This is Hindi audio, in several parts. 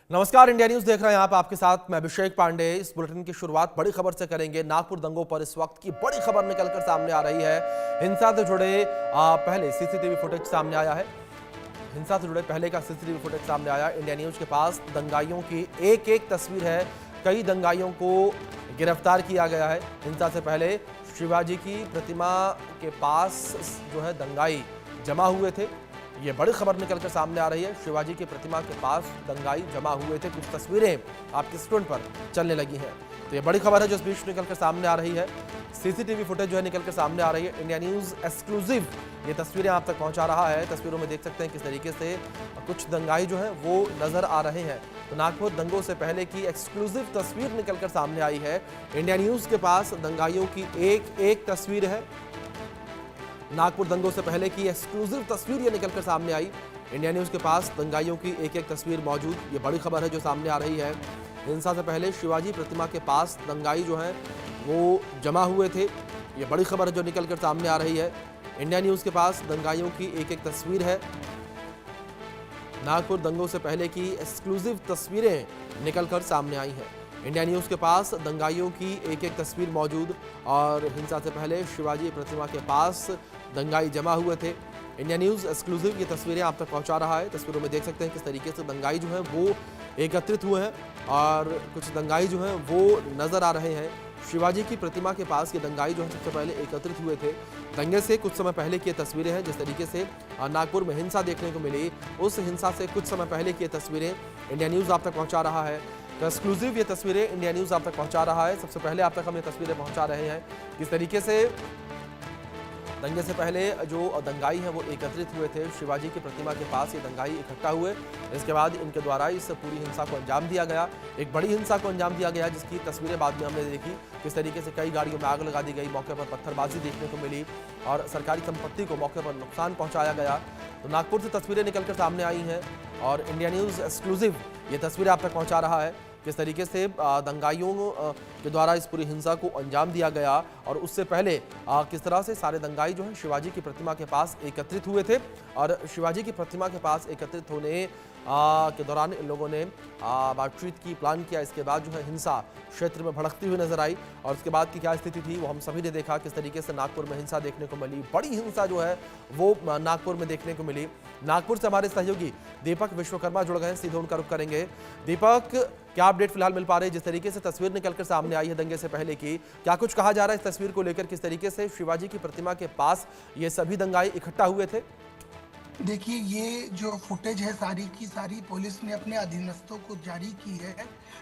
नमस्कार, इंडिया न्यूज देख रहे हैं आप। आपके साथ मैं अभिषेक पांडे। इस बुलेटिन की शुरुआत बड़ी खबर से करेंगे। नागपुर दंगों पर इस वक्त की बड़ी खबर निकलकर सामने आ रही है। हिंसा से जुड़े पहले सीसीटीवी फुटेज सामने आया है। हिंसा से जुड़े पहले का सीसीटीवी फुटेज सामने आया। इंडिया न्यूज के पास दंगाइयों की एक एक तस्वीर है। कई दंगाइयों को गिरफ्तार किया गया है। हिंसा से पहले शिवाजी की प्रतिमा के पास जो है दंगाई जमा हुए थे। ये बड़ी खबर निकलकर सामने आ रही है। शिवाजी की प्रतिमा के पास दंगाई जमा हुए थे। कुछ तस्वीरें आपकी स्क्रीन पर चलने लगी हैं। तो ये बड़ी खबर है जो इस बीच निकलकर सामने आ रही है। सीसीटीवी फुटेज जो है निकलकर सामने आ रही है। इंडिया न्यूज एक्सक्लूसिव ये तस्वीरें आप तक पहुंचा रहा है। तस्वीरों में देख सकते हैं किस तरीके से कुछ दंगाई जो है वो नजर आ रहे हैं। तो नागपुर दंगों से पहले की एक्सक्लूसिव तस्वीर निकलकर सामने आई है। इंडिया न्यूज के पास दंगाइयों की एक एक तस्वीर है। नागपुर दंगों से पहले की एक्सक्लूसिव तस्वीर ये निकलकर सामने आई। इंडिया न्यूज के पास दंगाइयों की एक एक तस्वीर मौजूद। ये बड़ी खबर है जो सामने आ रही है। हिंसा से पहले शिवाजी प्रतिमा के पास दंगाई जो है वो जमा हुए थे। ये बड़ी खबर है जो निकलकर सामने आ रही है। इंडिया न्यूज के पास दंगाइयों की एक एक तस्वीर है। नागपुर दंगों से पहले की एक्सक्लूसिव तस्वीरें निकलकर सामने आई हैं। इंडिया न्यूज के पास दंगाइयों की एक एक तस्वीर मौजूद और हिंसा से पहले शिवाजी प्रतिमा के पास दंगाई जमा हुए थे। इंडिया न्यूज एक्सक्लूसिव ये तस्वीरें आप तक पहुंचा रहा है। तस्वीरों में देख सकते हैं किस तरीके से दंगाई जो है वो एकत्रित हुए हैं और कुछ दंगाई जो हैं वो नजर आ रहे हैं। शिवाजी की प्रतिमा के पास ये दंगाई जो है सबसे पहले एकत्रित हुए थे। दंगे से कुछ समय पहले की ये तस्वीरें हैं। जिस तरीके से नागपुर में हिंसा देखने को मिली, उस हिंसा से कुछ समय पहले की ये तस्वीरें इंडिया न्यूज आप तक पहुंचा रहा है। तो एक्सक्लूसिव ये तस्वीरें इंडिया न्यूज आप तक पहुंचा रहा है। सबसे पहले आप तक हम ये तस्वीरें पहुंचा रहे हैं किस तरीके से दंगे से पहले जो दंगाई हैं वो एकत्रित हुए थे। शिवाजी की प्रतिमा के पास ये दंगाई इकट्ठा हुए। इसके बाद इनके द्वारा इस पूरी हिंसा को अंजाम दिया गया। एक बड़ी हिंसा को अंजाम दिया गया जिसकी तस्वीरें बाद में हमने देखी। किस तरीके से कई गाड़ियों में आग लगा दी गई, मौके पर पत्थरबाजी देखने को मिली और सरकारी संपत्ति को मौके पर नुकसान पहुंचाया गया। तो नागपुर से तस्वीरें निकलकर सामने आई हैं और इंडिया न्यूज एक्सक्लूसिव ये तस्वीरें आप तक पहुंचा रहा है किस तरीके से दंगाइयों के द्वारा इस पूरी हिंसा को अंजाम दिया गया और उससे पहले किस तरह से सारे दंगाई जो है शिवाजी की प्रतिमा के पास एकत्रित हुए थे और शिवाजी की प्रतिमा के पास एकत्रित होने के दौरान इन लोगों ने बातचीत की, प्लान किया। इसके बाद जो है हिंसा क्षेत्र में भड़कती हुई नजर आई और उसके बाद की क्या स्थिति थी वो हम सभी ने देखा। किस तरीके से नागपुर में हिंसा देखने को मिली, बड़ी हिंसा जो है वो नागपुर में देखने को मिली। नागपुर से हमारे सहयोगी दीपक विश्वकर्मा जुड़ गए हैं, सीधे उनका रुख करेंगे। दीपक, क्या अपडेट फिलहाल मिल पा रही है? जिस तरीके से तस्वीर निकलकर सामने आई है दंगे से पहले की, क्या कुछ कहा जा रहा है इस तस्वीर को लेकर? किस तरीके से शिवाजी की प्रतिमा के पास ये सभी दंगाई इकट्ठा हुए थे? देखिए, ये जो फुटेज है सारी की सारी पुलिस ने अपने अधीनस्थों को जारी की है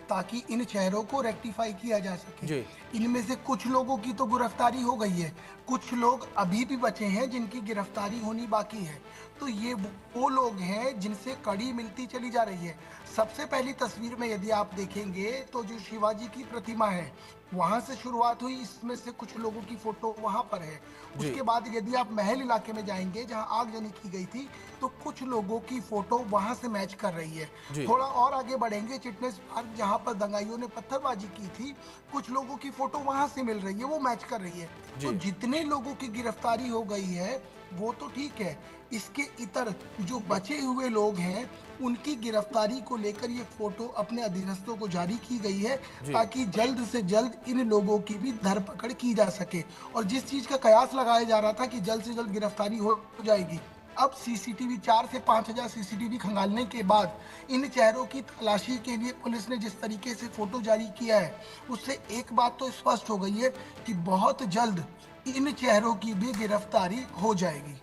ताकि इन चेहरों को रेक्टिफाई किया जा सके। इनमें से कुछ लोगों की तो गिरफ्तारी हो गई है, कुछ लोग अभी भी बचे हैं जिनकी गिरफ्तारी होनी बाकी है। तो ये वो लोग हैं जिनसे कड़ी मिलती चली जा रही है। सबसे पहली तस्वीर में यदि आप देखेंगे तो जो शिवाजी की प्रतिमा है वहां से शुरुआत हुई। इसमें से कुछ लोगों की फोटो वहां पर है। उसके बाद यदि आप महल इलाके में जाएंगे जहां आगजनी की गई थी तो कुछ लोगों की फोटो वहां से मैच कर रही है। थोड़ा और आगे बढ़ेंगे चिटनेस पार्क जहां पर दंगाइयों ने पत्थरबाजी की थी, कुछ लोगों की फोटो वहां से मिल रही है, वो मैच कर रही है। तो जितने लोगों की गिरफ्तारी हो गई है वो तो ठीक है, इसके इतर जो बचे हुए लोग हैं उनकी गिरफ्तारी को लेकर ये फोटो अपने अधीनस्थों को जारी की गई है ताकि जल्द से जल्द इन लोगों की भी धरपकड़ की जा सके। और जिस चीज का कयास लगाया जा रहा था कि जल्द से जल्द गिरफ्तारी हो जाएगी, अब सीसीटीवी 4 से 5,000 सीसीटीवी खंगालने के बाद इन चेहरों की तलाशी के लिए पुलिस ने जिस तरीके से फोटो जारी किया है उससे एक बात तो स्पष्ट हो गई है कि बहुत जल्द इन चेहरों की भी गिरफ्तारी हो जाएगी।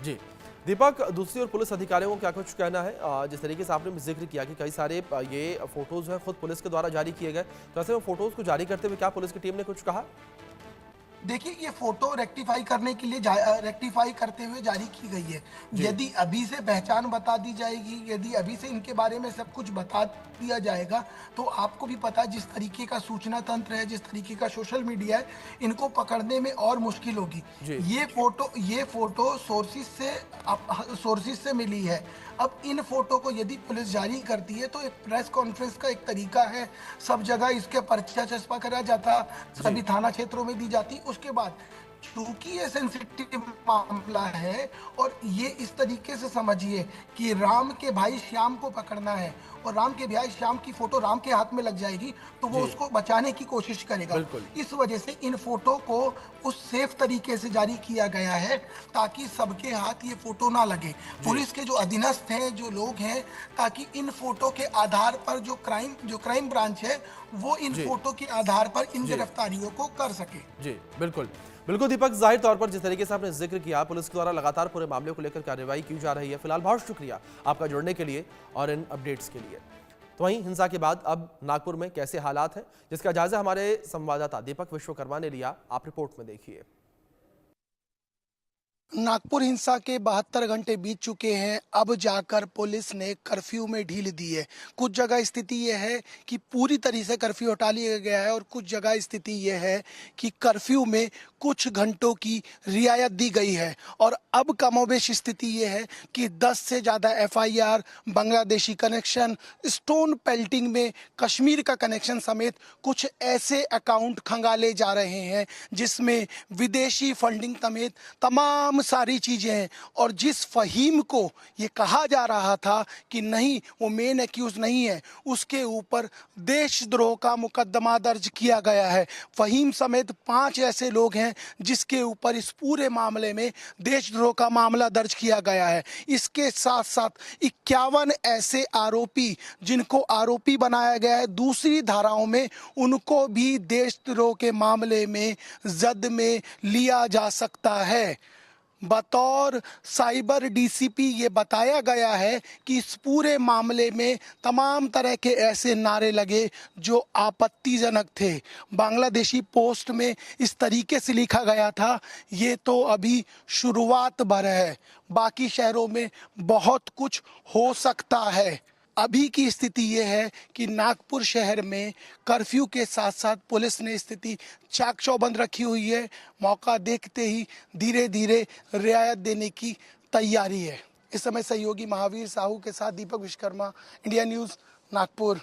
जी दीपक, दूसरी ओर पुलिस अधिकारियों को क्या कुछ कहना है? जिस तरीके से आपने जिक्र किया कि कई सारे ये फोटोज हैं खुद पुलिस के द्वारा जारी किए गए, तो ऐसे में फोटोज को जारी करते हुए क्या पुलिस की टीम ने कुछ कहा? देखिए, ये फोटो रेक्टिफाई करने के लिए रेक्टिफाई करते हुए जारी की गई है। यदि अभी से पहचान बता दी जाएगी, यदि अभी से इनके बारे में सब कुछ बता दिया जाएगा तो आपको भी पता है जिस तरीके का सूचना तंत्र है, जिस तरीके का सोशल मीडिया है, इनको पकड़ने में और मुश्किल होगी। ये फोटो सोर्सेज से मिली है। अब इन फोटो को यदि पुलिस जारी करती है तो एक प्रेस कॉन्फ्रेंस का एक तरीका है, सब जगह इसके पर्चा चस्पा करा जाता, सभी थाना क्षेत्रों में दी जाती। उसके बाद चूंकि ये सेंसिटिव मामला है और ये इस तरीके से समझिए कि राम के भाई श्याम को पकड़ना है और राम के भाई श्याम की फोटो राम के हाथ में लग जाएगी तो वो उसको बचाने की कोशिश करेगा। इस वजह से इन फोटो को उस सेफ तरीके से जारी किया गया है ताकि सबके हाथ ये फोटो ना लगे। पुलिस के जो अधीनस्थ हैं, जो लोग हैं, ताकि इन फोटो के आधार पर जो क्राइम ब्रांच है वो इन फोटो के आधार पर इन गिरफ्तारियों को कर सके। जी बिल्कुल बिल्कुल दीपक, जाहिर तौर पर जिस तरीके से आपने जिक्र किया, पुलिस द्वारा लगातार पूरे मामले को लेकर कार्रवाई की जा रही है। फिलहाल बहुत शुक्रिया आपका जुड़ने के लिए और इन अपडेट्स के लिए। तो वहीं हिंसा के बाद अब नागपुर में कैसे हालात हैं, जिसका जायजा हमारे संवाददाता दीपक विश्वकर्मा ने लिया। आप रिपोर्ट में देखिए। नागपुर हिंसा के 72 घंटे बीत चुके हैं। अब जाकर पुलिस ने कर्फ्यू में ढील दी है। कुछ जगह स्थिति यह है कि पूरी तरह से कर्फ्यू हटा लिया गया है और कुछ जगह स्थिति यह है कि कर्फ्यू में कुछ घंटों की रियायत दी गई है। और अब कमोबेश स्थिति यह है कि 10 से ज़्यादा FIR, Bangladeshi connection, stone pelting में कश्मीर का कनेक्शन समेत कुछ ऐसे अकाउंट खंगाले जा रहे हैं जिसमें विदेशी फंडिंग समेत तमाम सारी चीजें हैं। और जिस फहीम को ये कहा जा रहा था कि नहीं वो मेन एक्यूज नहीं है, उसके ऊपर देशद्रोह का मुकदमा दर्ज किया गया है। फहीम समेत 5 ऐसे लोग हैं जिसके ऊपर इस पूरे मामले में देशद्रोह का मामला दर्ज किया गया है। इसके साथ साथ 51 ऐसे आरोपी जिनको आरोपी बनाया गया है दूसरी धाराओं में, उनको भी देशद्रोह के मामले में जद में लिया जा सकता है। बतौर साइबर DCP ये बताया गया है कि इस पूरे मामले में तमाम तरह के ऐसे नारे लगे जो आपत्तिजनक थे। बांग्लादेशी पोस्ट में इस तरीके से लिखा गया था, ये तो अभी शुरुआत भर है, बाकी शहरों में बहुत कुछ हो सकता है। अभी की स्थिति ये है कि नागपुर शहर में कर्फ्यू के साथ साथ पुलिस ने स्थिति चाक चौबंद रखी हुई है। मौका देखते ही धीरे धीरे रियायत देने की तैयारी है। इस समय सहयोगी महावीर साहू के साथ दीपक विश्वकर्मा, इंडिया न्यूज़, नागपुर।